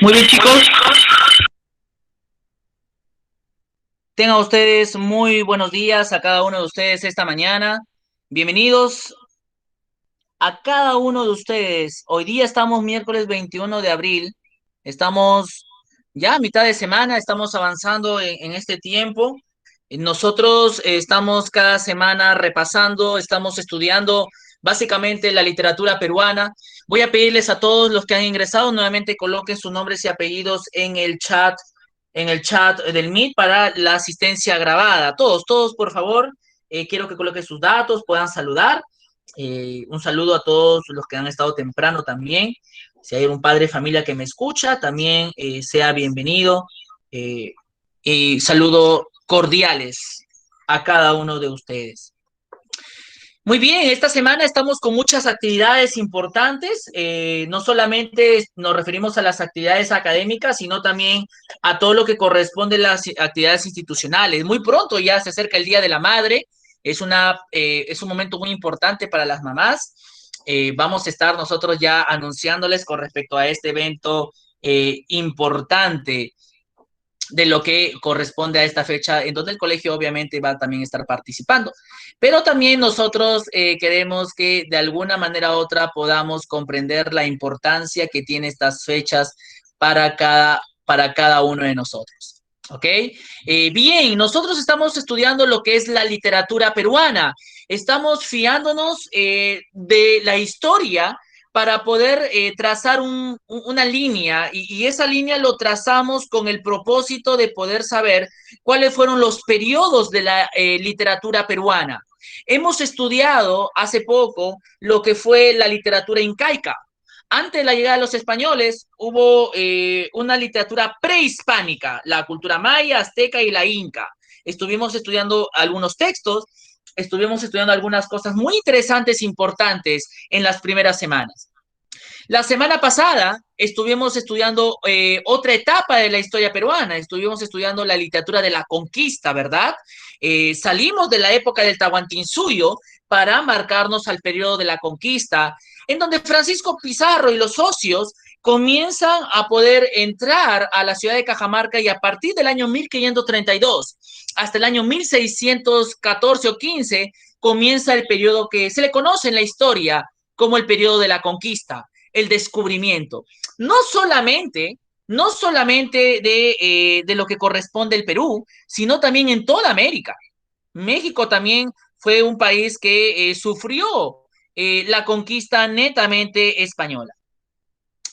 Muy bien, chicos. Tengan ustedes muy buenos días a cada uno de ustedes esta mañana. Bienvenidos a cada uno de ustedes. Hoy día estamos miércoles 21 de abril. Estamos ya a mitad de semana, estamos avanzando en este tiempo. Nosotros estamos cada semana repasando, estamos estudiando básicamente la literatura peruana. Voy a pedirles a todos los que han ingresado nuevamente coloquen sus nombres y apellidos en el chat del Meet para la asistencia grabada. Todos, por favor, quiero que coloquen sus datos, puedan saludar. Un saludo a todos los que han estado temprano también. Si hay un padre de familia que me escucha, también sea bienvenido. Eh, y saludo cordiales a cada uno de ustedes. Muy bien, esta semana estamos con muchas actividades importantes. No solamente nos referimos a las actividades académicas, sino también a todo lo que corresponde a las actividades institucionales. Muy pronto ya se acerca el Día de la Madre. Es un momento muy importante para las mamás. Vamos a estar nosotros ya anunciándoles con respecto a este evento importante de lo que corresponde a esta fecha, en donde el colegio obviamente va a también estar participando. Pero también nosotros queremos que de alguna manera u otra podamos comprender la importancia que tiene estas fechas para cada uno de nosotros. ¿Ok? Bien, nosotros estamos estudiando lo que es la literatura peruana. Estamos fiándonos de la historia para poder trazar una línea y esa línea lo trazamos con el propósito de poder saber cuáles fueron los periodos de la literatura peruana. Hemos estudiado hace poco lo que fue la literatura incaica. Antes de la llegada de los españoles hubo una literatura prehispánica, la cultura maya, azteca y la inca. Estuvimos estudiando algunos textos, estuvimos estudiando algunas cosas muy interesantes, importantes en las primeras semanas. La semana pasada estuvimos estudiando otra etapa de la historia peruana, estuvimos estudiando la literatura de la conquista, ¿verdad? Salimos de la época del Tahuantinsuyo para marcarnos al periodo de la conquista, en donde Francisco Pizarro y los socios comienzan a poder entrar a la ciudad de Cajamarca y a partir del año 1532 hasta el año 1614 o 15 comienza el periodo que se le conoce en la historia como el periodo de la conquista, el descubrimiento. No solamente de lo que corresponde al Perú, sino también en toda América. México también fue un país que sufrió la conquista netamente española.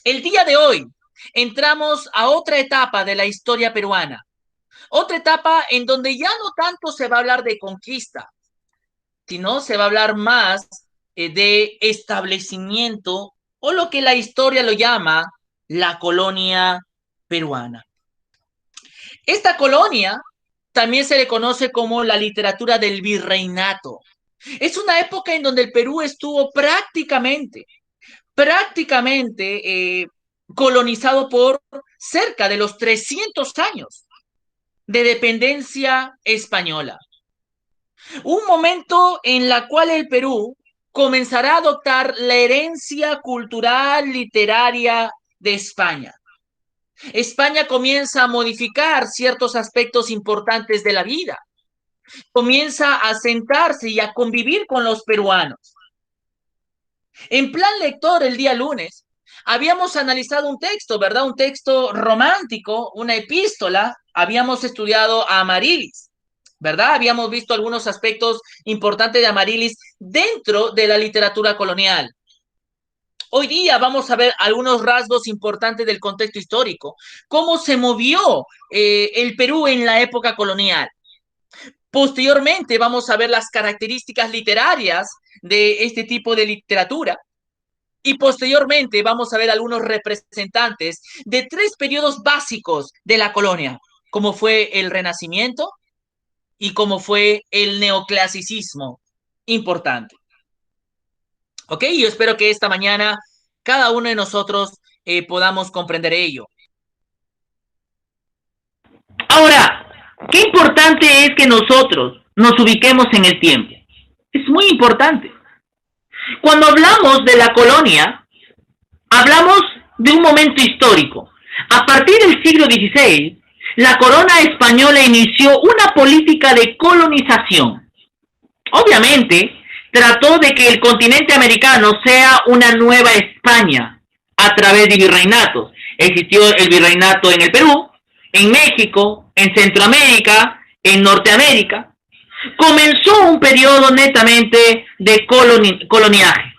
El día de hoy entramos a otra etapa de la historia peruana, otra etapa en donde ya no tanto se va a hablar de conquista, sino se va a hablar más de establecimiento o lo que la historia lo llama la colonia peruana. Esta colonia también se le conoce como la literatura del virreinato. Es una época en donde el Perú estuvo prácticamente colonizado por cerca de los 300 años de dependencia española. Un momento en la cual el Perú comenzará a adoptar la herencia cultural literaria de España. España comienza a modificar ciertos aspectos importantes de la vida, comienza a sentarse y a convivir con los peruanos. En plan lector, el día lunes, habíamos analizado un texto, ¿verdad? Un texto romántico, una epístola, habíamos estudiado a Amarilis, ¿verdad? Habíamos visto algunos aspectos importantes de Amarilis dentro de la literatura colonial. Hoy día vamos a ver algunos rasgos importantes del contexto histórico, cómo se movió el Perú en la época colonial. Posteriormente vamos a ver las características literarias de este tipo de literatura y posteriormente vamos a ver algunos representantes de tres periodos básicos de la colonia, como fue el Renacimiento y como fue el neoclasicismo importante. ¿Ok? Yo espero que esta mañana cada uno de nosotros podamos comprender ello. Ahora, qué importante es que nosotros nos ubiquemos en el tiempo. Es muy importante. Cuando hablamos de la colonia, hablamos de un momento histórico. A partir del siglo XVI, la corona española inició una política de colonización. Obviamente, trató de que el continente americano sea una nueva España a través de virreinatos. Existió el virreinato en el Perú, en México, en Centroamérica, en Norteamérica. Comenzó un periodo netamente de coloniaje.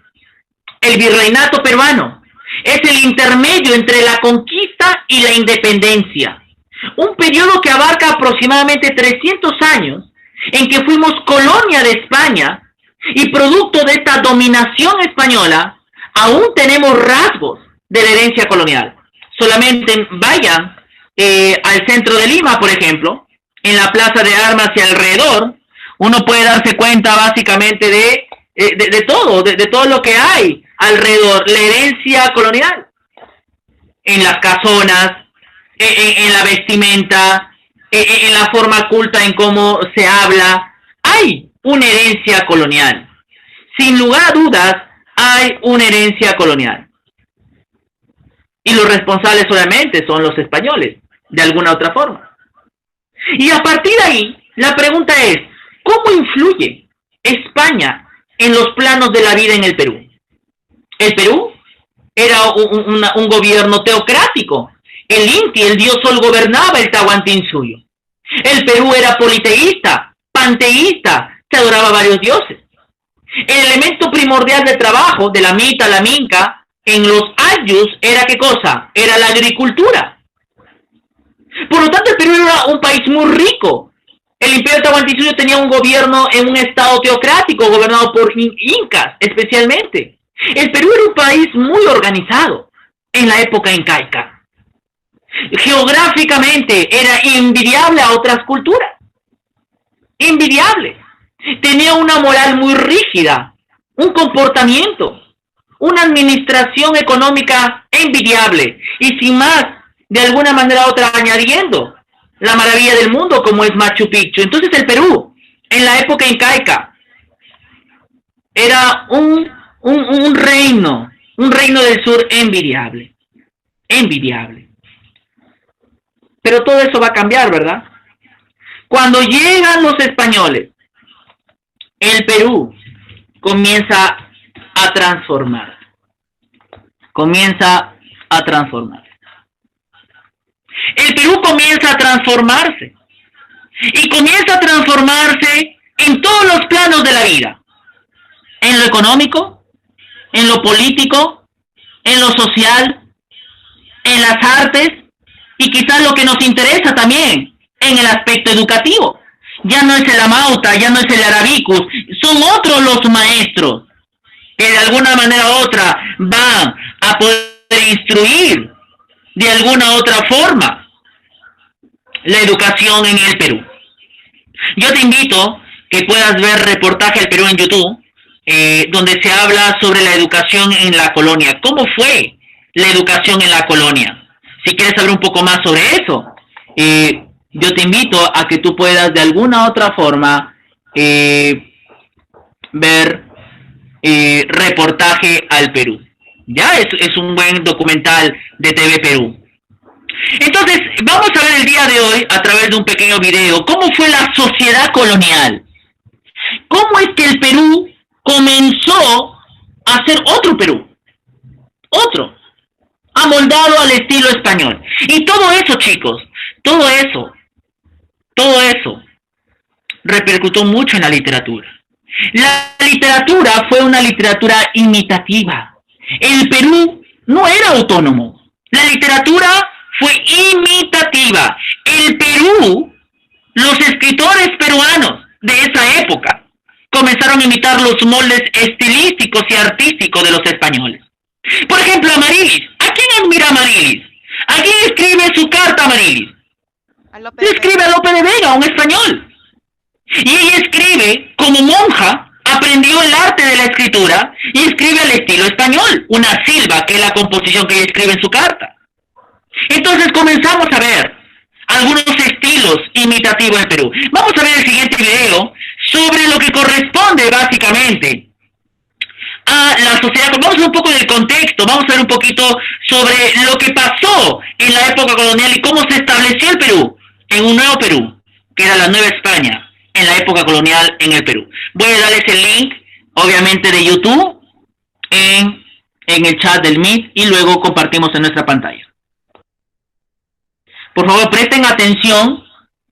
El virreinato peruano es el intermedio entre la conquista y la independencia. Un periodo que abarca aproximadamente 300 años en que fuimos colonia de España y producto de esta dominación española, aún tenemos rasgos de la herencia colonial. Solamente vayan al centro de Lima, por ejemplo, en la Plaza de Armas y alrededor, uno puede darse cuenta básicamente de todo lo que hay alrededor, la herencia colonial, en las casonas, en la vestimenta, en la forma culta, en cómo se habla, hay una herencia colonial. Sin lugar a dudas, hay una herencia colonial. Y los responsables solamente son los españoles, de alguna otra forma. Y a partir de ahí, la pregunta es, ¿cómo influye España en los planos de la vida en el Perú? El Perú era un gobierno teocrático. El Inti, el dios Sol, gobernaba el Tahuantinsuyo. El Perú era politeísta, panteísta, se adoraba a varios dioses. El elemento primordial de trabajo de la Mita, la Minca, en los ayllus era ¿qué cosa? Era la agricultura. Por lo tanto, el Perú era un país muy rico. El imperio Tahuantinsuyo tenía un gobierno en un estado teocrático, gobernado por incas, especialmente. El Perú era un país muy organizado en la época incaica. Geográficamente era envidiable a otras culturas. Envidiable. Tenía una moral muy rígida, un comportamiento, una administración económica envidiable y sin más, de alguna manera u otra, añadiendo la maravilla del mundo como es Machu Picchu. Entonces el Perú, en la época incaica, era un reino del sur envidiable, envidiable. Pero todo eso va a cambiar, ¿verdad? Cuando llegan los españoles, el Perú comienza a transformar. Comienza a transformar. El Perú comienza a transformarse. Y comienza a transformarse en todos los planos de la vida. En lo económico, en lo político, en lo social, en las artes y quizás lo que nos interesa también, en el aspecto educativo. Ya no es el amauta, ya no es el arabicus, son otros los maestros que de alguna manera u otra van a poder instruir de alguna otra forma la educación en el Perú. Yo te invito que puedas ver reportaje del Perú en YouTube, donde se habla sobre la educación en la colonia. ¿Cómo fue la educación en la colonia? Si quieres saber un poco más sobre eso, yo te invito a que tú puedas de alguna otra forma ver reportaje al Perú. Ya es un buen documental de TV Perú. Entonces, vamos a ver el día de hoy, a través de un pequeño video, cómo fue la sociedad colonial. Cómo es que el Perú comenzó a ser otro Perú. Otro. Amoldado al estilo español. Y todo eso, chicos, todo eso repercutió mucho en la literatura. La literatura fue una literatura imitativa. El Perú no era autónomo. La literatura fue imitativa. El Perú, los escritores peruanos de esa época comenzaron a imitar los moldes estilísticos y artísticos de los españoles. Por ejemplo, Amarilis. ¿A quién admira Amarilis? ¿A quién escribe su carta Amarilis? Le escribe a Lope de Vega, un español. Y ella escribe como monja, aprendió el arte de la escritura y escribe al estilo español, una silva, que es la composición que ella escribe en su carta. Entonces comenzamos a ver algunos estilos imitativos del Perú. Vamos a ver el siguiente video sobre lo que corresponde básicamente a la sociedad. Vamos a ver un poco del contexto, vamos a ver un poquito sobre lo que pasó en la época colonial y cómo se estableció el Perú en un nuevo Perú, que era la Nueva España, en la época colonial en el Perú. Voy a darles el link, obviamente, de YouTube en el chat del Meet y luego compartimos en nuestra pantalla. Por favor, presten atención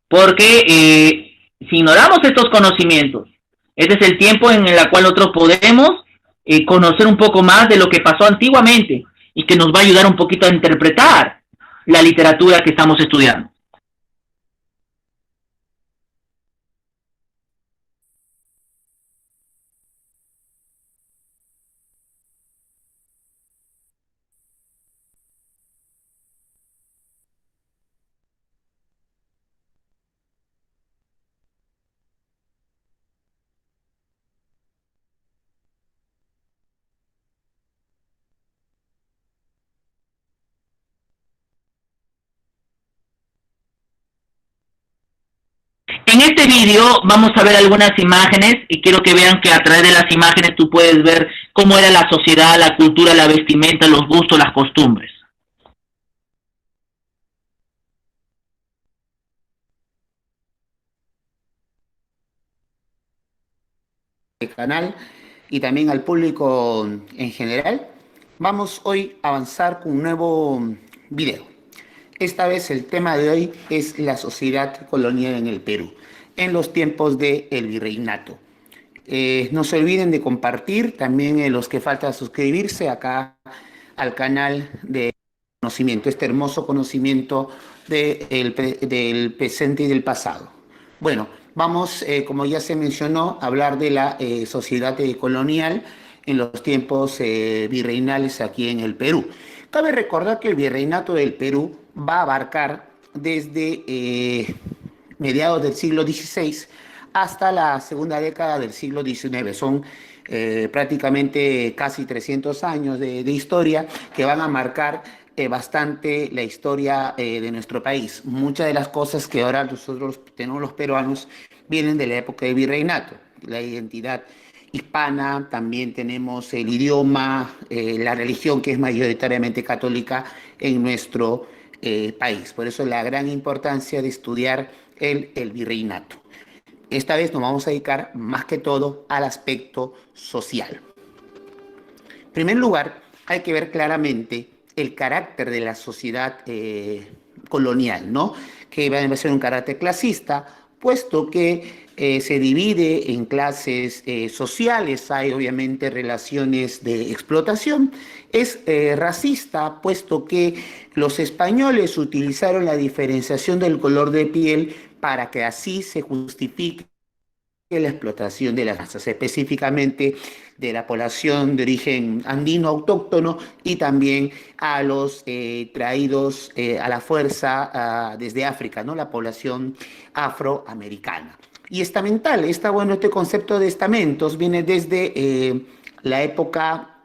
porque si ignoramos estos conocimientos, este es el tiempo en el cual nosotros podemos conocer un poco más de lo que pasó antiguamente y que nos va a ayudar un poquito a interpretar la literatura que estamos estudiando. En este vídeo vamos a ver algunas imágenes y quiero que vean que a través de las imágenes tú puedes ver cómo era la sociedad, la cultura, la vestimenta, los gustos, las costumbres. El canal y también al público en general. Vamos hoy a avanzar con un nuevo video. Esta vez el tema de hoy es la sociedad colonial en el Perú, en los tiempos del virreinato. No se olviden de compartir, también los que falta suscribirse acá al canal de conocimiento, este hermoso conocimiento del presente y del pasado. Bueno, vamos, como ya se mencionó, a hablar de la sociedad colonial en los tiempos virreinales aquí en el Perú. Cabe recordar que el virreinato del Perú va a abarcar desde mediados del siglo XVI hasta la segunda década del siglo XIX. Son prácticamente casi 300 años de historia que van a marcar bastante la historia de nuestro país. Muchas de las cosas que ahora nosotros tenemos los peruanos vienen de la época del virreinato, la identidad hispana, también tenemos el idioma, la religión que es mayoritariamente católica en nuestro país. Por eso la gran importancia de estudiar el virreinato. Esta vez nos vamos a dedicar más que todo al aspecto social. En primer lugar, hay que ver claramente el carácter de la sociedad colonial, ¿no? Que va a ser un carácter clasista, puesto que se divide en clases sociales, hay obviamente relaciones de explotación. Es racista, puesto que los españoles utilizaron la diferenciación del color de piel para que así se justifique la explotación de las masas, específicamente de la población de origen andino autóctono y también a los traídos a la fuerza desde África, ¿no? La población afroamericana. Y estamental, este concepto de estamentos viene desde la época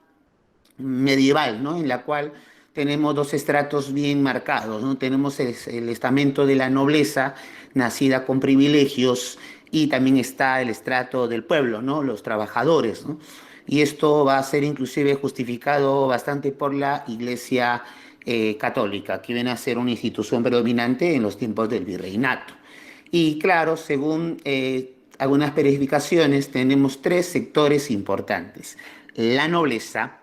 medieval, ¿no? En la cual tenemos dos estratos bien marcados, ¿no? Tenemos el estamento de la nobleza, nacida con privilegios, y también está el estrato del pueblo, ¿no? Los trabajadores, ¿no? Y esto va a ser inclusive justificado bastante por la Iglesia católica, que viene a ser una institución predominante en los tiempos del virreinato. Y claro, según algunas verificaciones, tenemos tres sectores importantes: la nobleza,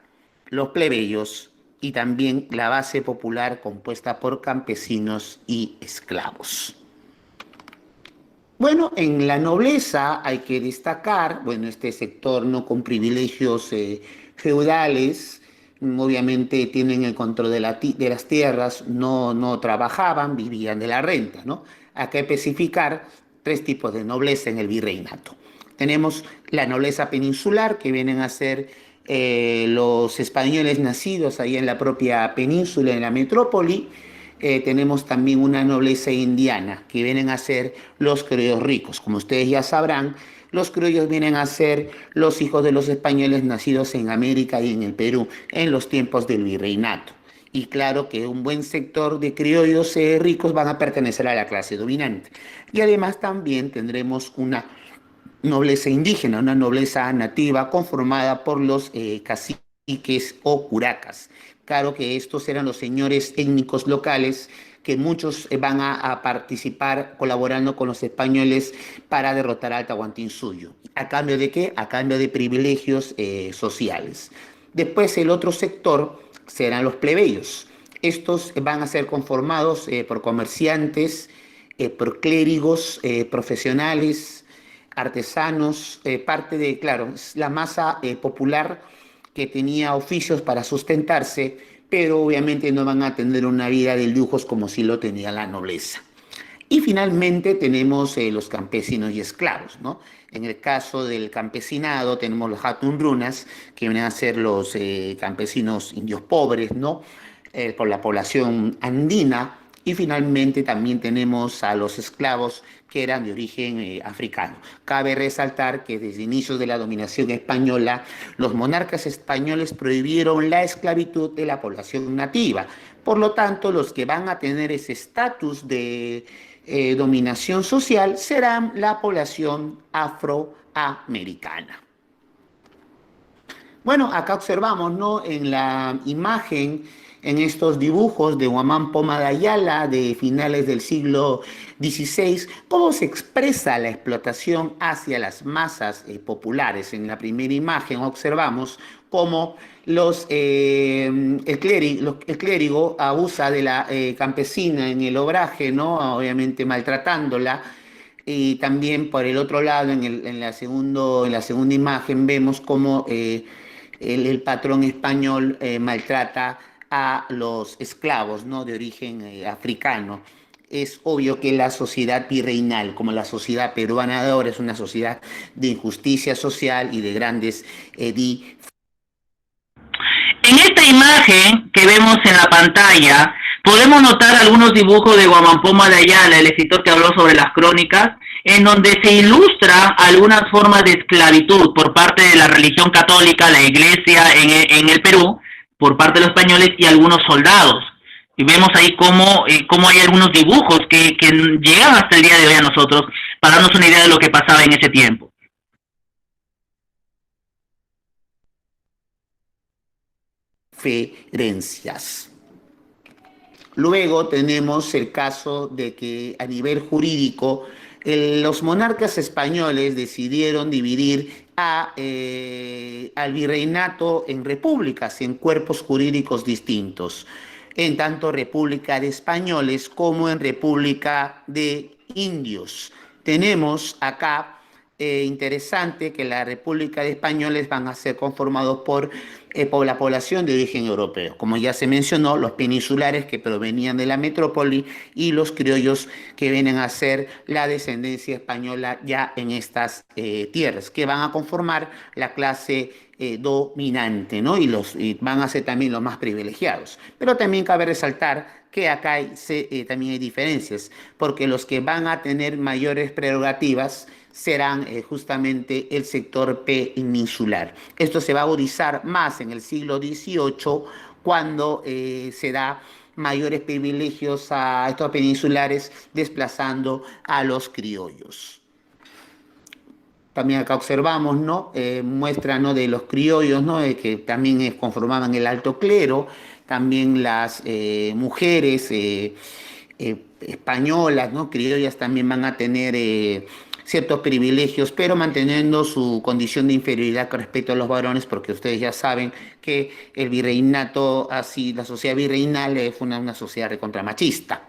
los plebeyos y también la base popular compuesta por campesinos y esclavos. Bueno, en la nobleza hay que destacar, bueno, este sector no con privilegios feudales, obviamente tienen el control de las tierras, no trabajaban, vivían de la renta, ¿no? Hay que especificar tres tipos de nobleza en el virreinato. Tenemos la nobleza peninsular, que vienen a ser los españoles nacidos ahí en la propia península, en la metrópoli. Tenemos también una nobleza indiana, que vienen a ser los criollos ricos. Como ustedes ya sabrán, los criollos vienen a ser los hijos de los españoles nacidos en América y en el Perú en los tiempos del virreinato. Y claro que un buen sector de criollos ricos van a pertenecer a la clase dominante. Y además también tendremos una nobleza indígena, una nobleza nativa conformada por los caciques o curacas. Claro que estos eran los señores étnicos locales que muchos van a participar colaborando con los españoles para derrotar al Tahuantinsuyo. ¿A cambio de qué? A cambio de privilegios sociales. Después el otro sector serán los plebeyos. Estos van a ser conformados por comerciantes, por clérigos, profesionales, artesanos, parte de, claro, la masa popular que tenía oficios para sustentarse, pero obviamente no van a tener una vida de lujos como si lo tenía la nobleza. Y finalmente tenemos los campesinos y esclavos, ¿no? En el caso del campesinado tenemos los Hatunrunas, que vienen a ser los campesinos indios pobres, ¿no? Por la población andina. Y finalmente también tenemos a los esclavos que eran de origen africano. Cabe resaltar que desde inicios de la dominación española, los monarcas españoles prohibieron la esclavitud de la población nativa. Por lo tanto, los que van a tener ese estatus de dominación social serán la población afroamericana. Bueno, acá observamos, ¿no? En la imagen, en estos dibujos de Huamán Poma de Ayala de finales del siglo XVI, cómo se expresa la explotación hacia las masas populares. En la primera imagen observamos cómo el clérigo abusa de la campesina en el obraje, ¿no? Obviamente maltratándola. Y también por el otro lado, en la segunda imagen, vemos cómo el patrón español maltrata a los esclavos, ¿no? De origen africano. Es obvio que la sociedad virreinal, como la sociedad peruana de ahora, es una sociedad de injusticia social y de grandes En esta imagen que vemos en la pantalla, podemos notar algunos dibujos de Guamampoma de Ayala, el escritor que habló sobre las crónicas, en donde se ilustra algunas formas de esclavitud por parte de la religión católica, la iglesia en el Perú, por parte de los españoles y algunos soldados. Y vemos ahí cómo hay algunos dibujos que llegan hasta el día de hoy a nosotros para darnos una idea de lo que pasaba en ese tiempo. Ferencias. Luego tenemos el caso de que a nivel jurídico los monarcas españoles decidieron dividir al virreinato en repúblicas, en cuerpos jurídicos distintos, en tanto República de Españoles como en República de Indios. Tenemos acá interesante que la República de Españoles van a ser conformados por la población de origen europeo. Como ya se mencionó, los peninsulares que provenían de la metrópoli y los criollos que vienen a ser la descendencia española ya en estas tierras, que van a conformar la clase dominante, ¿no? Y van a ser también los más privilegiados. Pero también cabe resaltar que acá también hay diferencias, porque los que van a tener mayores prerrogativas serán justamente el sector peninsular. Esto se va a agudizar más en el siglo XVIII, cuando se da mayores privilegios a estos peninsulares, desplazando a los criollos. También acá observamos, ¿no? Muestra, ¿no? De los criollos, ¿no? Que también conformaban el alto clero, también las mujeres españolas, ¿no? Criollas también van a tener ciertos privilegios, pero manteniendo su condición de inferioridad con respecto a los varones, porque ustedes ya saben que el virreinato, así la sociedad virreinal fue una sociedad recontramachista.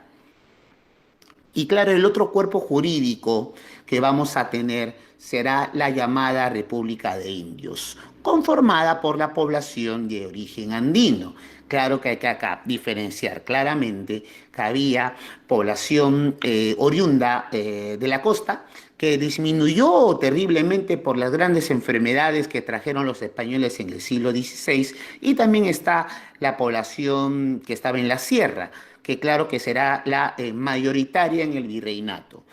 Y claro, el otro cuerpo jurídico que vamos a tener será la llamada República de Indios, conformada por la población de origen andino. Claro que hay que acá diferenciar claramente que había población oriunda de la costa, que disminuyó terriblemente por las grandes enfermedades que trajeron los españoles en el siglo XVI, y también está la población que estaba en la sierra, que claro que será la mayoritaria en el virreinato.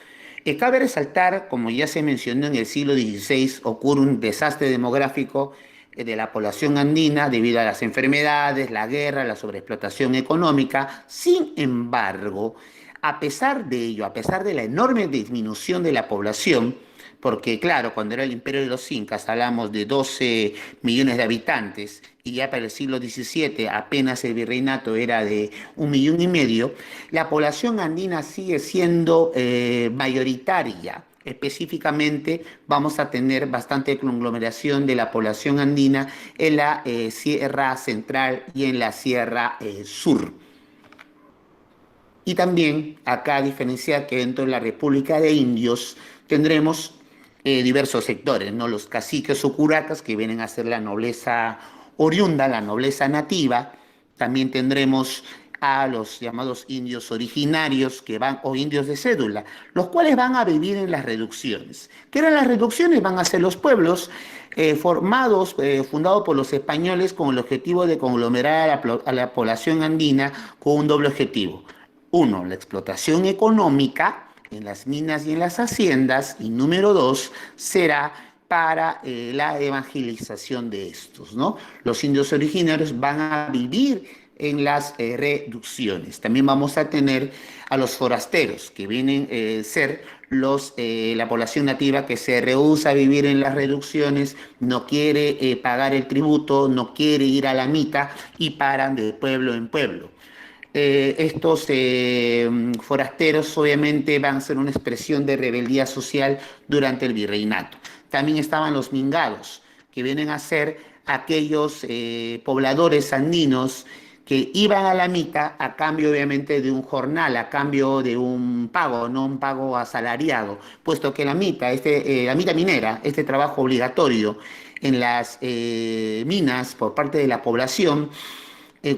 Cabe resaltar, como ya se mencionó, en el siglo XVI ocurre un desastre demográfico de la población andina debido a las enfermedades, la guerra, la sobreexplotación económica. Sin embargo, a pesar de ello, a pesar de la enorme disminución de la población, porque claro, cuando era el imperio de los incas hablamos de 12 millones de habitantes y ya para el siglo XVII apenas el virreinato era de 1,5 millones, la población andina sigue siendo mayoritaria. Específicamente vamos a tener bastante conglomeración de la población andina en la Sierra Central y en la Sierra Sur. Y también acá diferenciar que dentro de la República de Indios tendremos diversos sectores, ¿no? Los caciques o curacas que vienen a ser la nobleza oriunda, la nobleza nativa. También tendremos a los llamados indios originarios que van, o indios de cédula, los cuales van a vivir en las reducciones. ¿Qué eran las reducciones? Van a ser los pueblos fundados por los españoles con el objetivo de conglomerar a la población andina con un doble objetivo. Uno, la explotación económica en las minas y en las haciendas. Y número dos, será para la evangelización de estos, ¿no? Los indios originarios van a vivir en las reducciones. También vamos a tener a los forasteros, que vienen a ser la población nativa que se rehúsa a vivir en las reducciones, no quiere pagar el tributo, no quiere ir a la mita y paran de pueblo en pueblo. Estos forasteros obviamente van a ser una expresión de rebeldía social durante el virreinato. También estaban los mingados, que vienen a ser aquellos pobladores andinos que iban a la mita a cambio obviamente de un jornal, a cambio de un pago, no un pago asalariado, puesto que la mita, la mita minera, este trabajo obligatorio en las minas por parte de la población,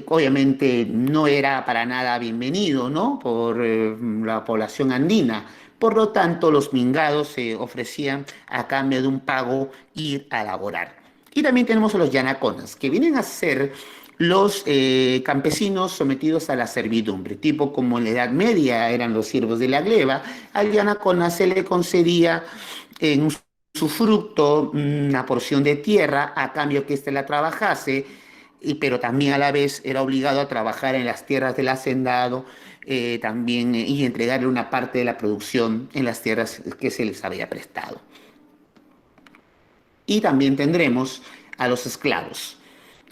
obviamente no era para nada bienvenido, ¿no? Por la población andina. Por lo tanto, los mingados se ofrecían a cambio de un pago ir a laborar. Y también tenemos a los yanaconas, que vienen a ser los campesinos sometidos a la servidumbre, tipo como en la Edad Media eran los siervos de la gleba. Al yanacona se le concedía en su fruto una porción de tierra a cambio que éste la trabajase, pero también a la vez era obligado a trabajar en las tierras del hacendado también y entregarle una parte de la producción en las tierras que se les había prestado. Y también tendremos a los esclavos,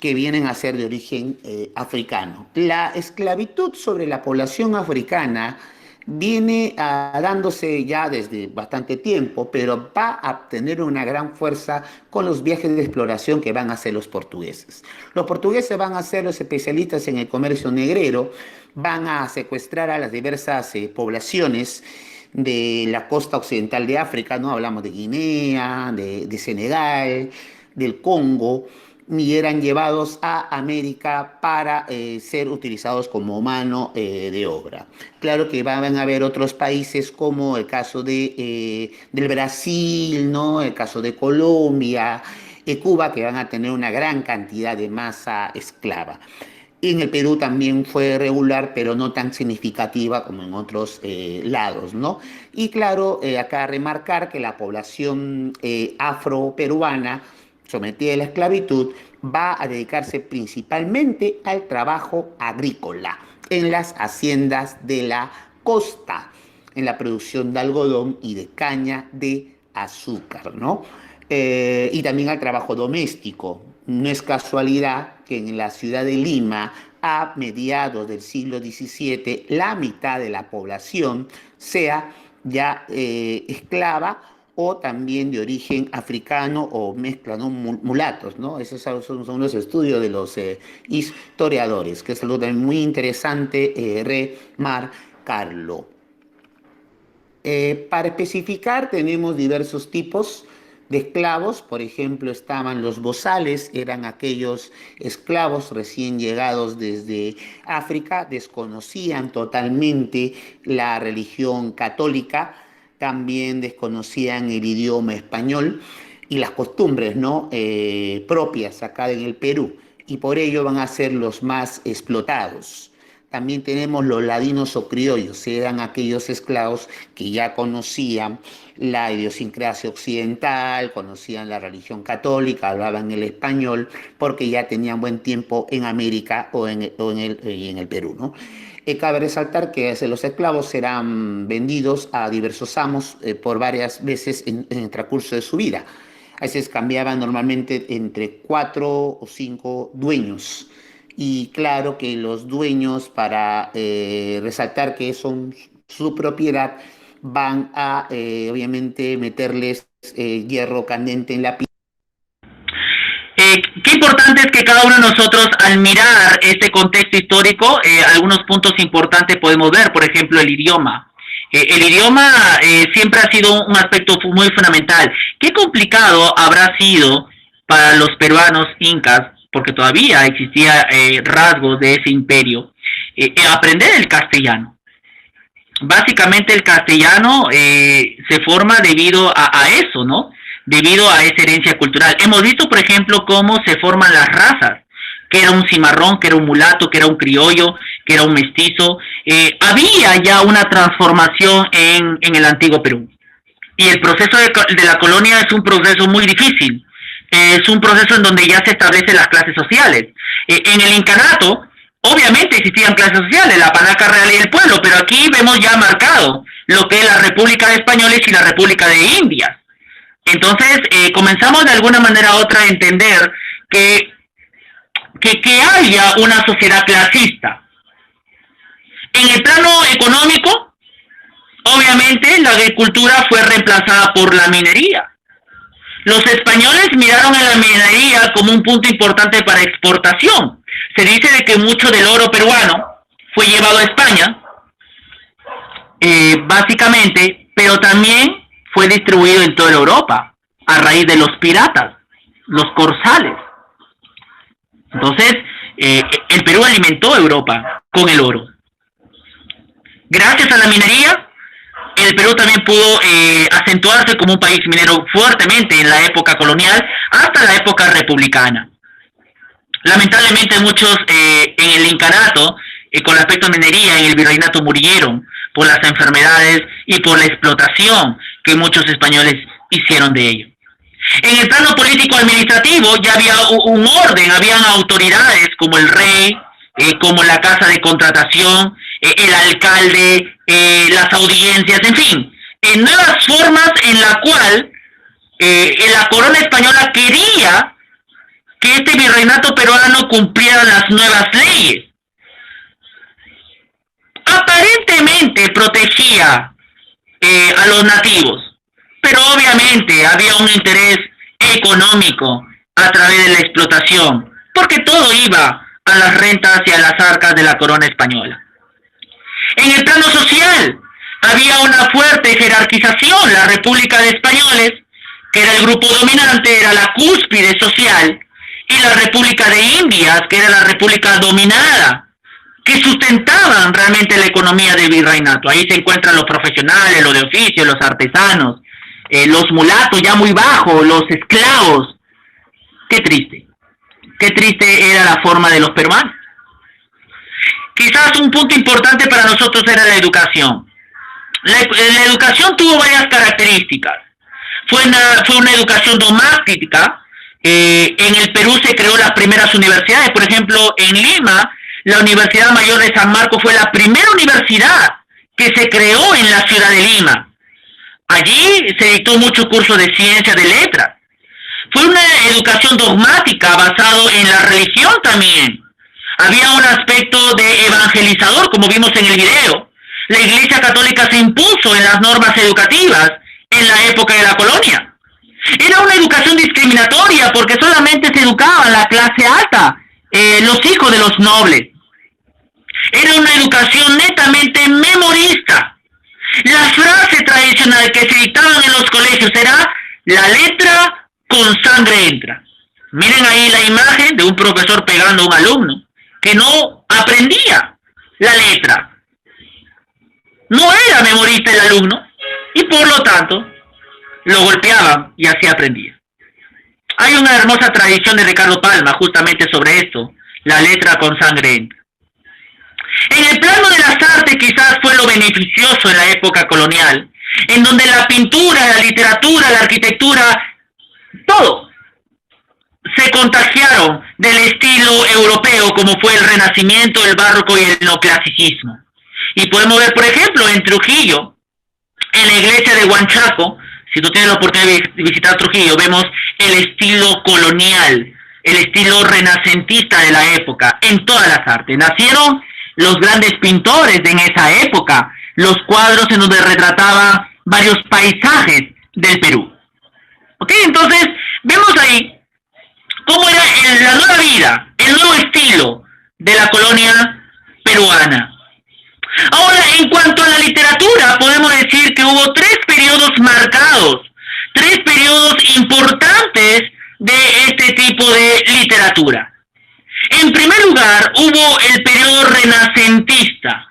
que vienen a ser de origen africano. La esclavitud sobre la población africana viene dándose ya desde bastante tiempo, pero va a tener una gran fuerza con los viajes de exploración que van a hacer los portugueses. Los portugueses van a ser los especialistas en el comercio negrero, van a secuestrar a las diversas poblaciones de la costa occidental de África, ¿no? Hablamos de Guinea, de Senegal, del Congo, y eran llevados a América para ser utilizados como mano de obra. Claro que van a haber otros países como el caso del Brasil, ¿no? El caso de Colombia, Cuba, que van a tener una gran cantidad de masa esclava. En el Perú también fue regular, pero no tan significativa como en otros lados, ¿no? Y claro, acá remarcar que la población afroperuana sometida a la esclavitud va a dedicarse principalmente al trabajo agrícola en las haciendas de la costa, en la producción de algodón y de caña de azúcar, ¿no? Y también al trabajo doméstico. No es casualidad que en la ciudad de Lima, a mediados del siglo XVII, la mitad de la población sea ya esclava o también de origen africano o mezcla, ¿no? Mulatos, ¿no? Esos son los estudios de los historiadores, que es algo también muy interesante remarcarlo. Para especificar, tenemos diversos tipos de esclavos. Por ejemplo, estaban los bozales, eran aquellos esclavos recién llegados desde África, desconocían totalmente la religión católica, también desconocían el idioma español y las costumbres, ¿no? Propias acá en el Perú, y por ello van a ser los más explotados. También tenemos los ladinos o criollos, eran aquellos esclavos que ya conocían la idiosincrasia occidental, conocían la religión católica, hablaban el español, porque ya tenían buen tiempo en América y en el Perú, ¿no? Cabe resaltar que los esclavos eran vendidos a diversos amos por varias veces en el transcurso de su vida. A veces cambiaban normalmente entre 4 o 5 dueños. Y claro que los dueños, para resaltar que son su propiedad, van a obviamente meterles hierro candente en la piel. Qué importante es que cada uno de nosotros, al mirar este contexto histórico, algunos puntos importantes podemos ver, por ejemplo, el idioma. El idioma siempre ha sido un aspecto muy fundamental. Qué complicado habrá sido para los peruanos incas, porque todavía existía rasgos de ese imperio, aprender el castellano. Básicamente el castellano se forma debido a eso, ¿no? Debido a esa herencia cultural. Hemos visto, por ejemplo, cómo se forman las razas, que era un cimarrón, que era un mulato, que era un criollo, que era un mestizo. Había ya una transformación en el antiguo Perú. Y el proceso de la colonia es un proceso muy difícil. Es un proceso en donde ya se establecen las clases sociales. En el incanato, obviamente existían clases sociales, la panaca real y el pueblo, pero aquí vemos ya marcado lo que es la República de Españoles y la República de Indias. Entonces, comenzamos de alguna manera u otra a entender que haya una sociedad clasista. En el plano económico, obviamente, la agricultura fue reemplazada por la minería. Los españoles miraron a la minería como un punto importante para exportación. Se dice de que mucho del oro peruano fue llevado a España, básicamente, pero también fue distribuido en toda Europa a raíz de los piratas, los corsales. Entonces, el Perú alimentó a Europa con el oro. Gracias a la minería, el Perú también pudo acentuarse como un país minero fuertemente en la época colonial hasta la época republicana. Lamentablemente muchos en el incanato, con respecto a minería, en el virreinato murieron por las enfermedades y por la explotación que muchos españoles hicieron de ello. En el plano político-administrativo ya había un orden, habían autoridades como el rey, como la casa de contratación, el alcalde, las audiencias, en fin, nuevas formas en la cual la corona española quería que este virreinato peruano cumpliera las nuevas leyes. Aparentemente protegía a los nativos, pero obviamente había un interés económico a través de la explotación, porque todo iba a las rentas y a las arcas de la corona española. En el plano social había una fuerte jerarquización. La República de Españoles, que era el grupo dominante, era la cúspide social, y la República de Indias, que era la república dominada, que sustentaban realmente la economía del virreinato. Ahí se encuentran los profesionales, los de oficio, los artesanos, los mulatos ya muy bajos, los esclavos. Qué triste era la forma de los peruanos. Quizás un punto importante para nosotros era la educación. La educación tuvo varias características. Fue una educación dogmática. En el Perú se creó las primeras universidades. Por ejemplo, en Lima, la Universidad Mayor de San Marcos fue la primera universidad que se creó en la ciudad de Lima. Allí se dictó muchos cursos de ciencias, de letras. Fue una educación dogmática basado en la religión también. Había un aspecto de evangelizador, como vimos en el video. La Iglesia Católica se impuso en las normas educativas en la época de la colonia. Era una educación discriminatoria porque solamente se educaba la clase alta, los hijos de los nobles. Era una educación netamente memorista. La frase tradicional que se dictaban en los colegios era: la letra con sangre entra. Miren ahí la imagen de un profesor pegando a un alumno que no aprendía la letra. No era memorista el alumno y por lo tanto lo golpeaban y así aprendía. Hay una hermosa tradición de Ricardo Palma justamente sobre esto: la letra con sangre entra. En el plano de las artes quizás fue lo beneficioso en la época colonial, en donde la pintura, la literatura, la arquitectura, todo se contagiaron del estilo europeo como fue el Renacimiento, el Barroco y el Neoclasicismo. Y podemos ver, por ejemplo, en Trujillo, en la iglesia de Huanchaco, si tú tienes la oportunidad de visitar Trujillo, vemos el estilo colonial, el estilo renacentista de la época, en todas las artes. Nacieron los grandes pintores en esa época, los cuadros en donde retrataba varios paisajes del Perú. ¿Ok? Entonces, vemos ahí cómo era la nueva vida, el nuevo estilo de la colonia peruana. Ahora, en cuanto a la literatura, podemos decir que hubo tres periodos marcados, tres periodos importantes de este tipo de literatura. En primer lugar, hubo el periodo renacentista.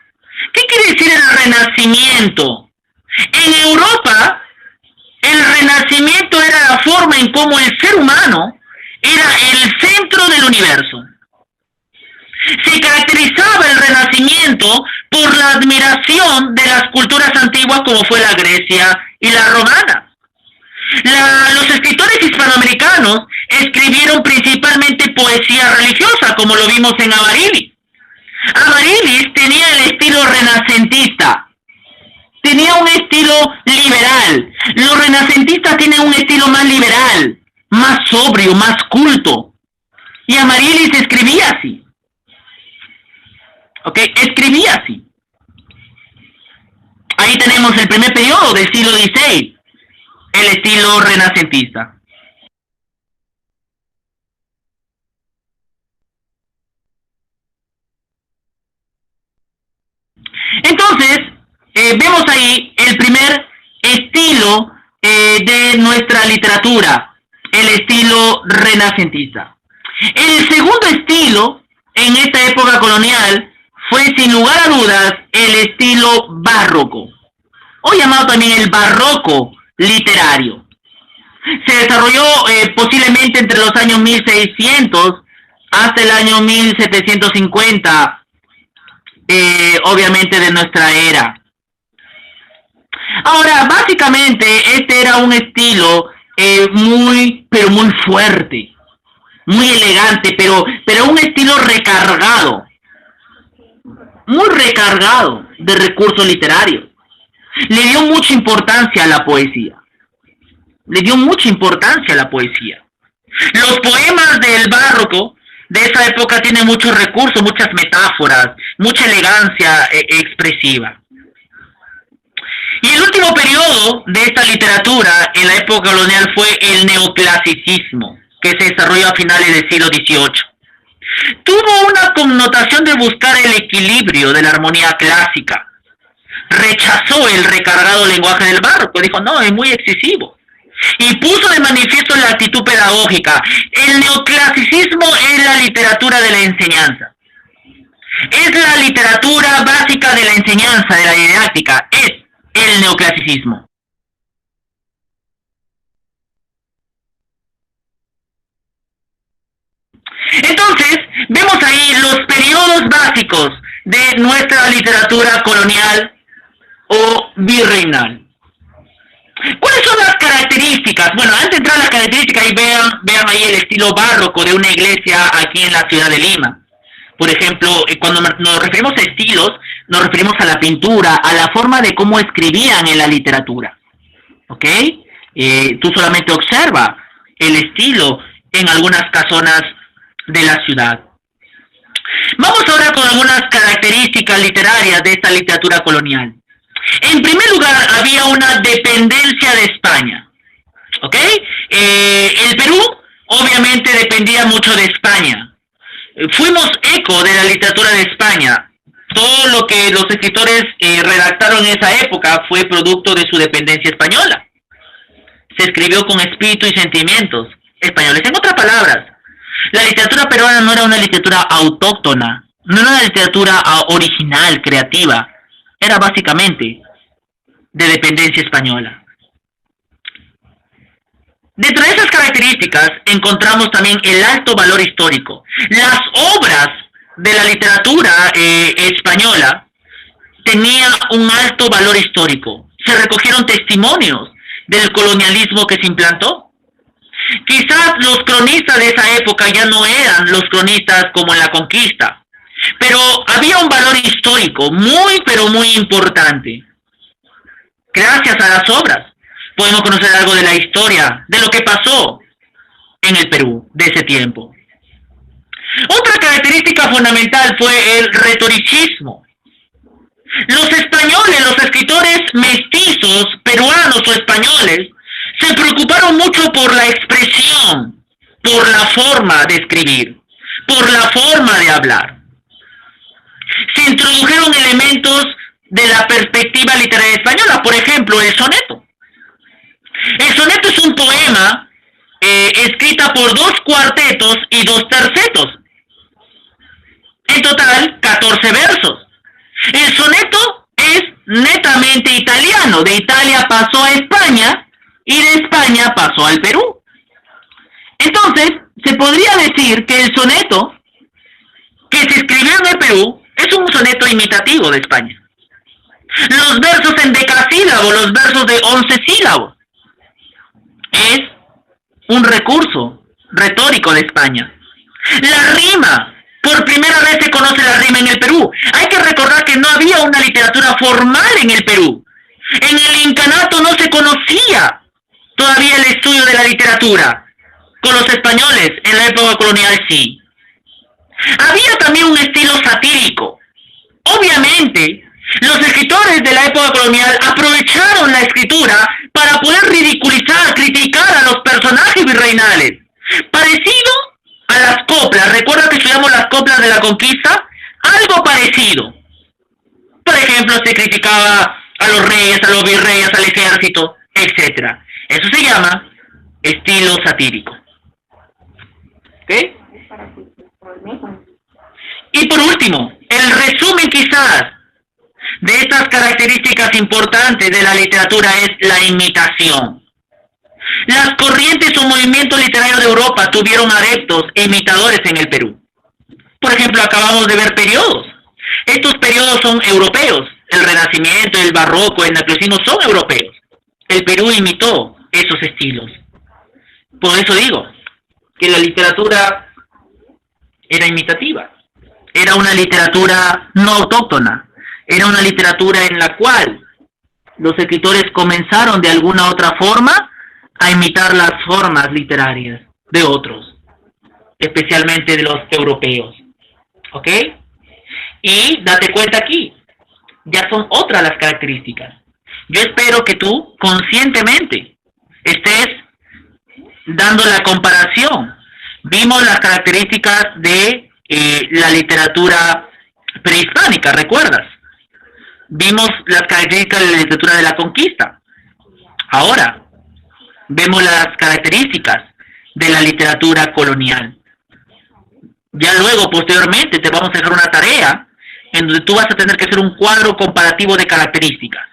¿Qué quiere decir el renacimiento? En Europa, el renacimiento era la forma en cómo el ser humano era el centro del universo. Se caracterizaba el Renacimiento por la admiración de las culturas antiguas como fue la Grecia y la romana. Los escritores hispanoamericanos escribieron principalmente poesía religiosa, como lo vimos en Amaryllis. Amaryllis tenía el estilo renacentista, tenía un estilo liberal. Los renacentistas tienen un estilo más liberal, más sobrio, más culto. Y Amaryllis escribía así. ¿Ok? Escribía así. Ahí tenemos el primer periodo del siglo XVI, el estilo renacentista. Entonces, vemos ahí el primer estilo de nuestra literatura, el estilo renacentista. El segundo estilo en esta época colonial fue sin lugar a dudas el estilo barroco, o llamado también el barroco literario. Se desarrolló posiblemente entre los años 1600 hasta el año 1750, obviamente de nuestra era. Ahora, básicamente este era un estilo pero muy fuerte, muy elegante, pero un estilo recargado, muy recargado de recursos literarios. Le dio mucha importancia a la poesía. Le dio mucha importancia a la poesía. Los poemas del barroco de esa época tienen muchos recursos, muchas metáforas, mucha elegancia expresiva. Y el último periodo de esta literatura en la época colonial fue el neoclasicismo, que se desarrolló a finales del siglo XVIII. Tuvo una connotación de buscar el equilibrio de la armonía clásica. Rechazó el recargado lenguaje del barroco, dijo, no, es muy excesivo. Y puso de manifiesto la actitud pedagógica. El neoclasicismo es la literatura de la enseñanza. Es la literatura básica de la enseñanza, de la didáctica. Es el neoclasicismo. Entonces, vemos ahí los periodos básicos de nuestra literatura colonial o virreinal. ¿Cuáles son las características? Bueno, antes de entrar a las características, ahí vean ahí el estilo barroco de una iglesia aquí en la ciudad de Lima. Por ejemplo, cuando nos referimos a estilos, nos referimos a la pintura, a la forma de cómo escribían en la literatura. ¿Ok? Tú solamente observa el estilo en algunas casonas de la ciudad. Vamos ahora con algunas características literarias de esta literatura colonial. En primer lugar, había una dependencia de España. ¿Ok? El Perú, obviamente, dependía mucho de España. Fuimos eco de la literatura de España. Todo lo que los escritores redactaron en esa época fue producto de su dependencia española. Se escribió con espíritu y sentimientos españoles. En otras palabras, la literatura peruana no era una literatura autóctona, no era una literatura original, creativa. Era básicamente de dependencia española. Dentro de esas características encontramos también el alto valor histórico. Las obras de la literatura española tenían un alto valor histórico. Se recogieron testimonios del colonialismo que se implantó. Quizás los cronistas de esa época ya no eran los cronistas como en la conquista, pero había un valor histórico muy, pero muy importante. Gracias a las obras podemos conocer algo de la historia, de lo que pasó en el Perú de ese tiempo. Otra característica fundamental fue el retoricismo. Los españoles, los escritores mestizos, peruanos o españoles, se preocuparon mucho por la expresión, por la forma de escribir, por la forma de hablar. Se introdujeron elementos de la perspectiva literaria española, por ejemplo, el soneto. El soneto es un poema escrita por 2 cuartetos y 2 tercetos. En total, 14 versos. El soneto es netamente italiano. De Italia pasó a España y de España pasó al Perú. Entonces, se podría decir que el soneto que se escribió en el Perú es un soneto imitativo de España. Los versos en decasílabo, los versos de 11 sílabos, es un recurso retórico de España. La rima, por primera vez se conoce la rima en el Perú. Hay que recordar que no había una literatura formal en el Perú. En el incanato no se conocía todavía el estudio de la literatura. Con los españoles, en la época colonial sí. Había también un estilo satírico. Obviamente, los escritores de la época colonial aprovecharon la escritura para poder ridiculizar, criticar a los personajes virreinales. Parecido a las coplas. ¿Recuerda que estudiamos las coplas de la conquista? Algo parecido. Por ejemplo, se criticaba a los reyes, a los virreyes, al ejército, etc. Eso se llama estilo satírico. ¿Ok? Y por último, el resumen quizás de estas características importantes de la literatura es la imitación. Las corrientes o movimientos literarios de Europa tuvieron adeptos e imitadores en el Perú. Por ejemplo, acabamos de ver periodos. Estos periodos son europeos. El Renacimiento, el Barroco, el Neoclasicismo son europeos. El Perú imitó esos estilos. Por eso digo que la literatura era imitativa. Era una literatura no autóctona. Era una literatura en la cual los escritores comenzaron de alguna otra forma a imitar las formas literarias de otros, especialmente de los europeos. ¿Ok? Y date cuenta aquí, ya son otras las características. Yo espero que tú conscientemente estés dando la comparación. Vimos las características de la literatura prehispánica, ¿recuerdas? Vimos las características de la literatura de la conquista. Ahora, vemos las características de la literatura colonial. Ya luego, posteriormente, te vamos a dejar una tarea en donde tú vas a tener que hacer un cuadro comparativo de características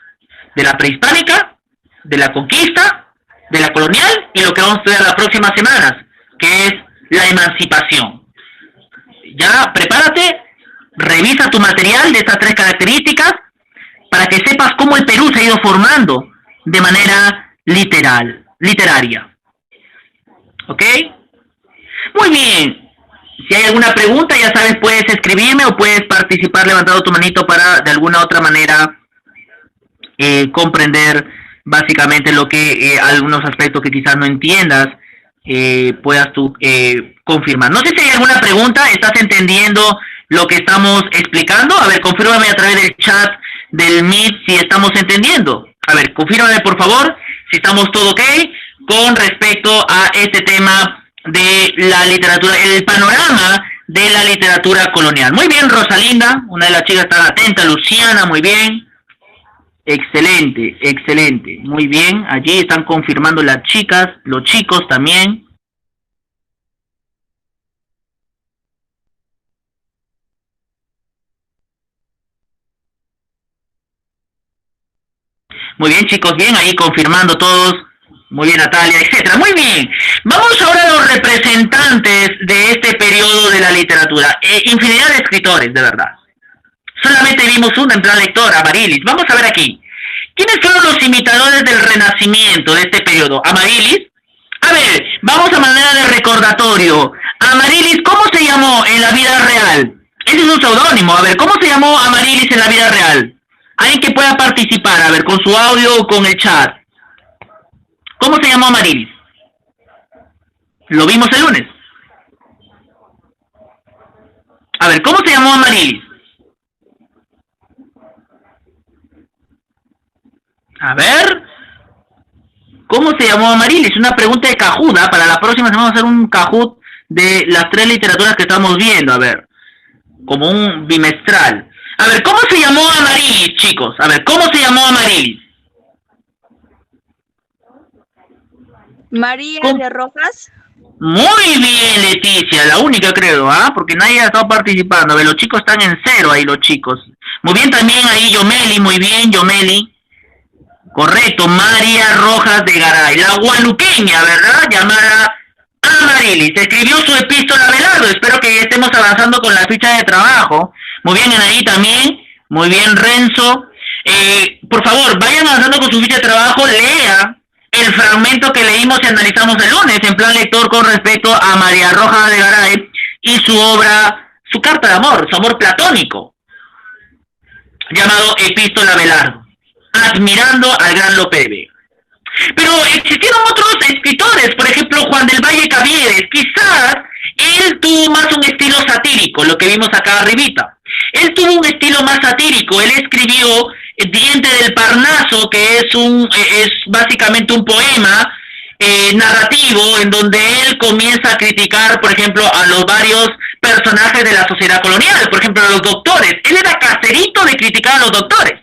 de la prehispánica, de la conquista, de la colonial y lo que vamos a estudiar las próximas semanas, que es la emancipación. Ya, prepárate, revisa tu material de estas 3 características para que sepas cómo el Perú se ha ido formando de manera literaria. ¿Ok? Muy bien. Si hay alguna pregunta, ya sabes, puedes escribirme o puedes participar levantando tu manito para de alguna otra manera comprender básicamente lo que algunos aspectos que quizás no entiendas puedas tú confirmar. No sé si hay alguna pregunta. ¿Estás entendiendo lo que estamos explicando? A ver, confírmame a través del chat del Meet si estamos entendiendo. A ver, confírmame por favor si estamos todo ok con respecto a este tema de la literatura, el panorama de la literatura colonial. Muy bien, Rosalinda, una de las chicas está atenta. Luciana, muy bien. Excelente, excelente. Muy bien, allí están confirmando las chicas, los chicos también. Muy bien, chicos, bien, ahí confirmando todos. Muy bien, Natalia, etcétera. Muy bien. Vamos ahora a los representantes de este periodo de la literatura. Infinidad de escritores, de verdad. Solamente vimos uno en plan lector, Amarilis. Vamos a ver aquí. ¿Quiénes fueron los imitadores del Renacimiento de este periodo? Amarilis, A ver, vamos a manera de recordatorio. Amarilis, ¿cómo se llamó en la vida real? Ese es un seudónimo. A ver, ¿cómo se llamó Amarilis en la vida real? Alguien que pueda participar, a ver, con su audio o con el chat. ¿Cómo se llamó Amarilis? Lo vimos el lunes. A ver, ¿cómo se llamó Amarilis? A ver, ¿cómo se llamó Amarilis? Una pregunta de Kahoot, ¿eh? Para la próxima semana vamos a hacer un Kahoot de las 3 literaturas que estamos viendo, a ver, como un bimestral. A ver, ¿cómo se llamó Amarilis, chicos? A ver, ¿cómo se llamó Amarilis? María ¿Cómo? de Rojas. Muy bien, Leticia, la única creo, ¿ah? Porque nadie ha estado participando. A ver, los chicos están en cero ahí, los chicos. Muy bien también ahí Yomeli, muy bien, Yomeli. Correcto, María Rojas de Garay, la gualuqueña, ¿verdad? Llamada Amarilis. Escribió su epístola a Abelardo. Espero que estemos avanzando con la ficha de trabajo. Muy bien, Anaí también. Muy bien, Renzo. Por favor, vayan avanzando con su ficha de trabajo. Lea el fragmento que leímos y analizamos el lunes en plan lector con respecto a María Rojas de Garay y su obra, su carta de amor, su amor platónico, llamado Epístola a Abelardo, admirando al gran Lope de Vega. Pero existieron otros escritores, por ejemplo Juan del Valle Caviedes. Quizás él tuvo más un estilo satírico, lo que vimos acá arribita. Él tuvo un estilo más satírico. Él escribió Diente del Parnaso, que es básicamente un poema narrativo en donde él comienza a criticar, por ejemplo, a los varios personajes de la sociedad colonial, por ejemplo, a los doctores. Él era caserito de criticar a los doctores.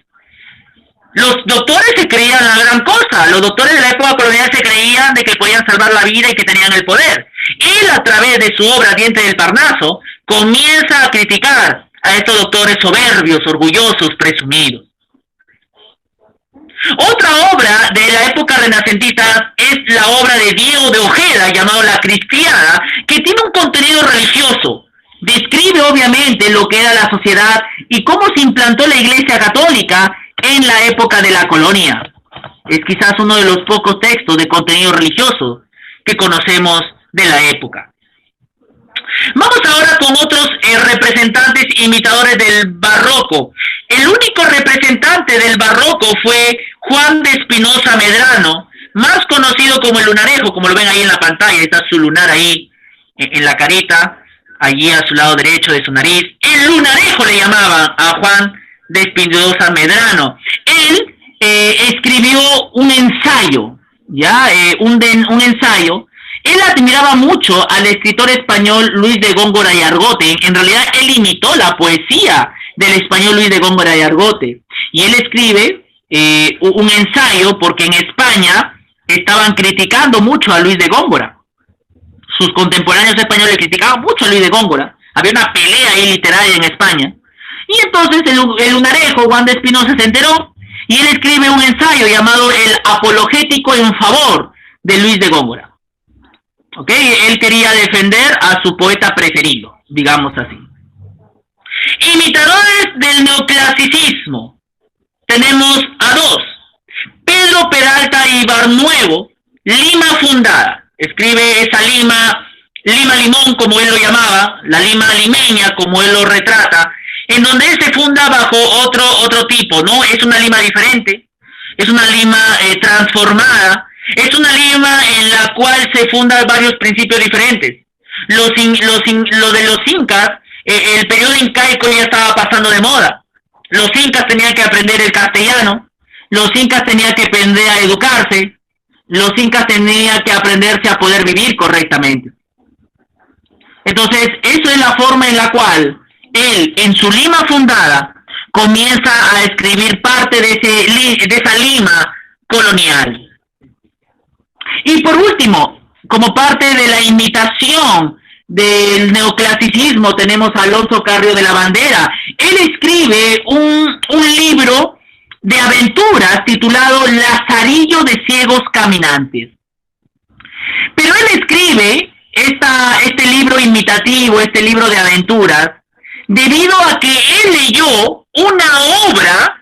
Los doctores se creían la gran cosa. Los doctores de la época colonial se creían de que podían salvar la vida y que tenían el poder. Él, a través de su obra Diente del Parnaso, comienza a criticar a estos doctores soberbios, orgullosos, presumidos. Otra obra de la época renacentista es la obra de Diego de Ojeda, llamado La Cristiada, que tiene un contenido religioso. Describe obviamente lo que era la sociedad y cómo se implantó la Iglesia Católica en la época de la colonia. Es quizás uno de los pocos textos de contenido religioso que conocemos de la época. Vamos ahora con otros representantes imitadores del barroco. El único representante del barroco fue Juan de Espinosa Medrano, más conocido como el Lunarejo, como lo ven ahí en la pantalla. Está su lunar ahí en la carita, allí a su lado derecho de su nariz. El Lunarejo le llamaban a Juan de Espinosa Medrano. Él escribió un ensayo, un ensayo. Él admiraba mucho al escritor español Luis de Góngora y Argote. En realidad él imitó la poesía del español Luis de Góngora y Argote. Y él escribe un ensayo porque en España estaban criticando mucho a Luis de Góngora. Sus contemporáneos españoles criticaban mucho a Luis de Góngora. Había una pelea ahí literaria en España. Y entonces el Lunarejo, Juan de Espinosa, se enteró y él escribe un ensayo llamado El Apologético en favor de Luis de Góngora. ¿Okay? Él quería defender a su poeta preferido, digamos así. Imitadores del neoclasicismo. Tenemos a dos. Pedro Peralta y Barnuevo, Lima fundada. Escribe esa Lima limón como él lo llamaba, la Lima limeña como él lo retrata, en donde él se funda bajo otro tipo, ¿no? Es una Lima diferente, es una Lima transformada, es una Lima en la cual se fundan varios principios diferentes. Lo de los incas, el periodo incaico ya estaba pasando de moda. Los incas tenían que aprender el castellano, los incas tenían que aprender a educarse, los incas tenían que aprenderse a poder vivir correctamente. Entonces, eso es la forma en la cual él, en su Lima fundada, comienza a escribir parte de esa Lima colonial. Y por último, como parte de la imitación del neoclasicismo, tenemos a Alonso Carrio de la Bandera. Él escribe un libro de aventuras titulado Lazarillo de Ciegos Caminantes. Pero él escribe este libro imitativo, este libro de aventuras, debido a que él leyó una obra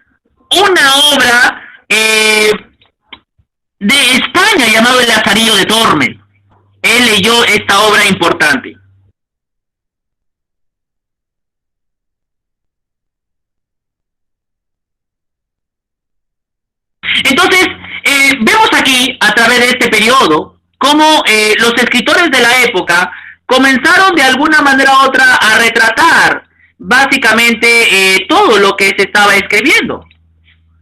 de España llamado El Lazarillo de Tormes. él leyó esta obra importante. Entonces, vemos aquí, a través de este periodo, cómo los escritores de la época comenzaron de alguna manera u otra a retratar básicamente todo lo que se estaba escribiendo.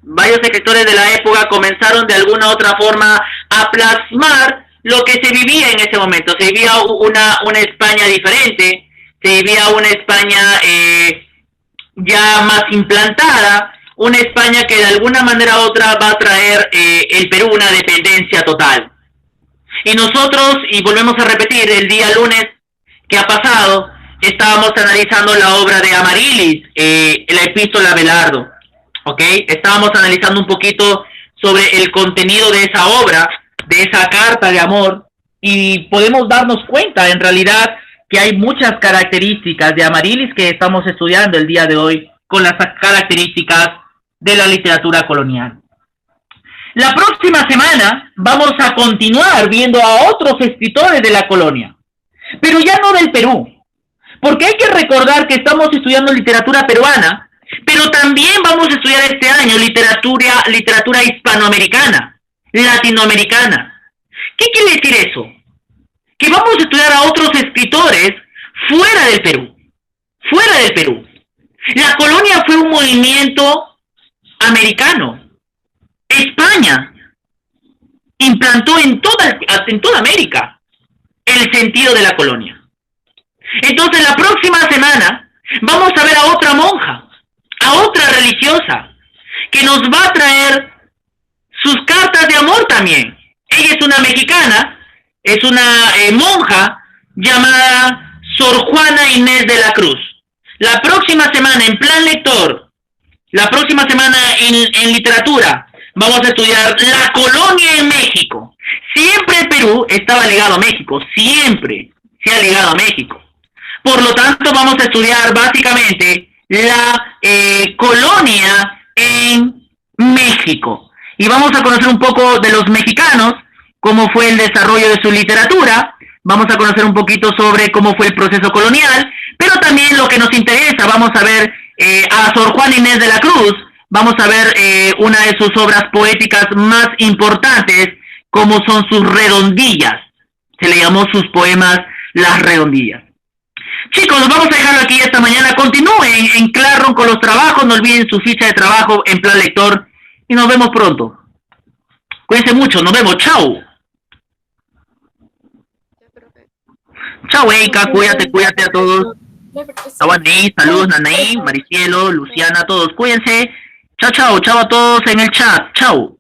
Varios escritores de la época comenzaron de alguna u otra forma a plasmar lo que se vivía en ese momento. Se vivía una España diferente, se vivía una España ya más implantada, una España que de alguna manera u otra va a traer el Perú una dependencia total. Y nosotros, y volvemos a repetir, el día lunes que ha pasado, estábamos analizando la obra de Amaryllis, la epístola a Abelardo, ¿ok? Estábamos analizando un poquito sobre el contenido de esa obra, de esa carta de amor, y podemos darnos cuenta, en realidad, que hay muchas características de Amaryllis que estamos estudiando el día de hoy, con las características de la literatura colonial. La próxima semana vamos a continuar viendo a otros escritores de la colonia, pero ya no del Perú, porque hay que recordar que estamos estudiando literatura peruana, pero también vamos a estudiar este año literatura hispanoamericana, latinoamericana. ¿Qué quiere decir eso? Que vamos a estudiar a otros escritores fuera del Perú, fuera del Perú. La colonia fue un movimiento americano. España implantó en toda América el sentido de la colonia. Entonces la próxima semana vamos a ver a otra monja, a otra religiosa, que nos va a traer sus cartas de amor también. Ella es una mexicana, es una monja llamada Sor Juana Inés de la Cruz. La próxima semana en Plan Lector, la próxima semana en literatura, vamos a estudiar la colonia en México. Siempre el Perú estaba ligado a México, siempre se ha ligado a México. Por lo tanto, vamos a estudiar básicamente la colonia en México. Y vamos a conocer un poco de los mexicanos, cómo fue el desarrollo de su literatura. Vamos a conocer un poquito sobre cómo fue el proceso colonial, pero también lo que nos interesa, vamos a ver a Sor Juana Inés de la Cruz, vamos a ver una de sus obras poéticas más importantes, como son sus redondillas. Se le llamó sus poemas Las Redondillas. Chicos, nos vamos a dejarlo aquí esta mañana. Continúen en Classroom con los trabajos, no olviden su ficha de trabajo en Plan Lector y nos vemos pronto. Cuídense mucho, nos vemos, chao. Chao, Eika, cuídate a todos. Nanaí, saludos, Nanaí, Maricielo, Luciana, todos, cuídense. Chao a todos en el chat, chao.